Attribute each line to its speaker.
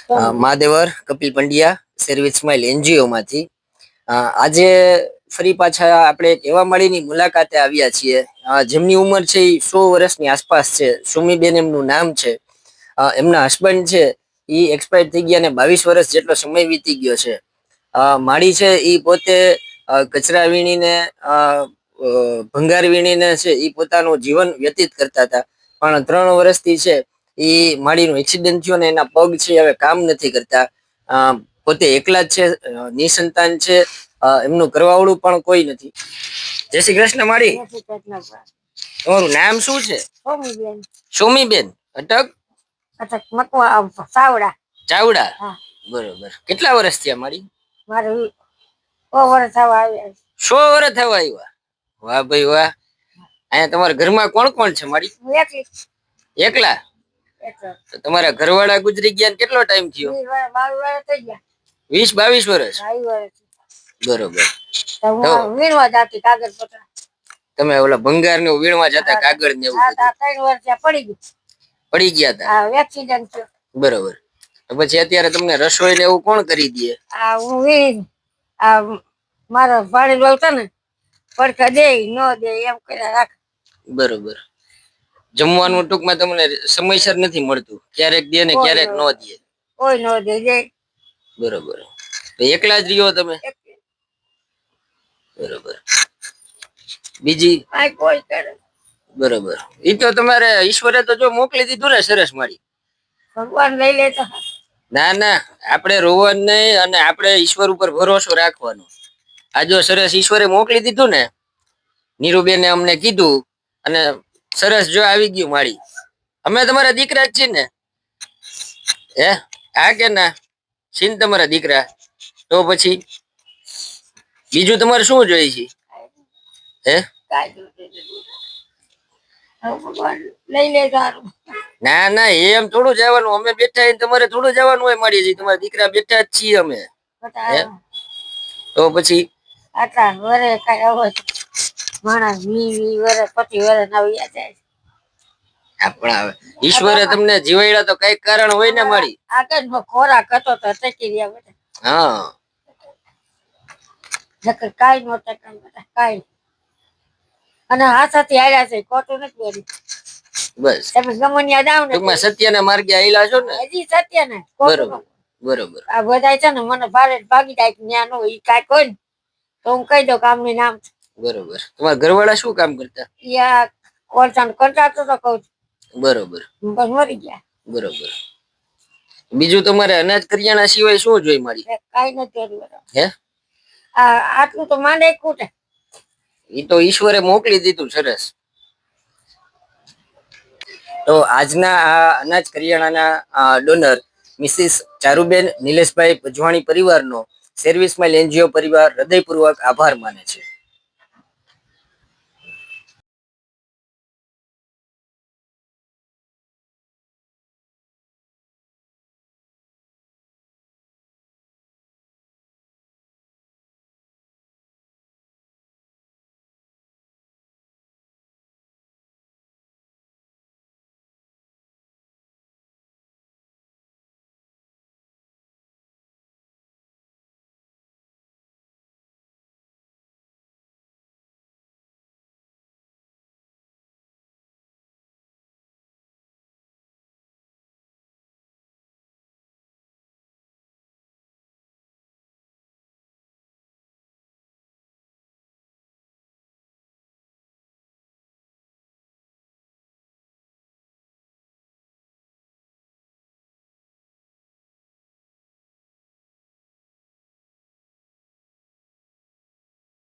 Speaker 1: મહાદેવર Kapil Pandya service smile NGO માંથી આજે ફરી પાછા આપણે એવા મળીની મુલાકાતે આવ્યા છીએ જેમની ઉંમર છે એ 100 વર્ષની આસપાસ છે. સુમીબેન એમનું નામ છે. એમના હસબન્ડ છે એ એક્સપાયર થઈ ગયા ને 22 વર્ષ જેટલો સમય વીતી ગયો છે. માળી છે એ પોતે કચરા વીણીને ભંગાર વીણીને છે એ પોતાનું જીવન વ્યતીત કરતા હતા. પણ 3 વર્ષથી છે એ માળીનો એક્સિડન્ટ થયો ને એના પગ છે હવે કામ નથી કરતા. પોતે એકલા જ છે, નિસંતાન છે, એમનું કરવાવાળું પણ કોઈ નથી. જય શ્રી કૃષ્ણ માળી. તમારું નામ શું છે? સોમીબેન. અટક
Speaker 2: ચાવડા.
Speaker 1: ચાવડા. બરોબર. કેટલા વર્ષ થયા માળી?
Speaker 2: મારે 100 વર્ષ થવા આવ્યા.
Speaker 1: 100 વર્ષ થવા આવ્યા. વાહ ભાઈ વાહ. અહીંયા તમારા ઘરમાં કોણ કોણ છે માળી? એકલા? તો તમારા ઘરવાળા ગુજરી ગયા કેટલો ટાઈમ થયો? 20-22 વર્ષ. બરોબર.
Speaker 2: વીણવા જાતી કાગળ પત્ર.
Speaker 1: તમે ઓલા ભંગાર ને વીણવા જતા કાગળ ને એવું?
Speaker 2: 3 વર્ષ
Speaker 1: પડી ગયા હતા.
Speaker 2: એક્સિડન્ટ થયો.
Speaker 1: બરોબર. તો પછી અત્યારે તમને રસોઈ ને એવું કોણ કરી દે?
Speaker 2: હું વીણ મારા ભાડે બોલતા ને પડખા દે નો દે એમ કર્યા રાખ.
Speaker 1: બરોબર. જમવાનું ટૂંકમાં તમને સમયસર નથી મળતું, ક્યારેક દે ને ક્યારેક નો દે?
Speaker 2: કોઈ નો દે.
Speaker 1: બરોબર. તો એકલા જ રહ્યો તમે? બરોબર. બીજી
Speaker 2: કોઈ કરે?
Speaker 1: બરોબર. ઈ તો તમારે ઈશ્વરે તો જો મોકલી દીધું ને સરસ માળી.
Speaker 2: ભગવાન લઈ લેતો.
Speaker 1: ના ના, આપણે રોવાનું નહીં અને આપણે ઈશ્વર ઉપર ભરોસો રાખવાનો. આ જો સરસ ઈશ્વરે મોકલી દીધું ને, નીરુબેને અમને કીધું અને સરસ જો આવી ગયું માળી. અમે તમારા દીકરા જ છીએ ને? હે? હા કે ના? છીન તમારા દીકરા. તો પછી બીજું તમારે શું જોઈએ છે? હે? ના ના, એમ થોડું જવાનું. અમે બેઠા તમારે થોડું જવાનું હોય માળી જી. તમારા દીકરા બેઠા જ છીએ અમે. તો પછી
Speaker 2: આટલા વરે કઈ અવર માણસ 20 વર્ષ 25 વર્ષ આવ્યા જાય.
Speaker 1: આપણા ઈશ્વરે તમને જીવાડ્યા તો કઈક કારણ હોય ને માળી.
Speaker 2: આગળ ખોરાક હતો તો ટકી રહ્યા બધા.
Speaker 1: હા.
Speaker 2: નકર કાઈ નો ટકા બધા કાઈ. અને હાથાથી આવ્યા છે, ખોટું નથી બોલી.
Speaker 1: બસ
Speaker 2: તમે ગમનિયા જાવ ને
Speaker 1: ટૂંકમાં સત્યના માર્ગે આયેલા છો ને?
Speaker 2: હજી સત્ય ને.
Speaker 1: બરોબર બરોબર.
Speaker 2: આ બધા છે ને મને ભારે ભાગી જાય જ્ઞાન હોય ઈ કાઈ કોઈ તો હું કહી દઉં કામ નું નામ.
Speaker 1: બરોબર. તમારા ઘરવાળા શું કામ કરતા?
Speaker 2: યા કોલસાન કોન્ટ્રાક્ટર તો કહું છું.
Speaker 1: બરોબર.
Speaker 2: બસ મરી ગયા.
Speaker 1: બરોબર. બીજું તમારે અનાજ કરિયાણા સિવાય શું જોઈ માળી?
Speaker 2: કાઈ નથી જોયું.
Speaker 1: હે?
Speaker 2: આટલું તો માંડે ખૂટે.
Speaker 1: ઈ તો ઈશ્વરે મોકલી દીધું સરસ. તો આજના આ અનાજ કરિયાણાના ડોનર મિસિસ ચારુબેન નિલેશભાઈ ભજવાણી પરિવારનો સર્વિસ સ્માઇલ એનજીઓ પરિવાર હૃદયપૂર્વક આભાર માને છે.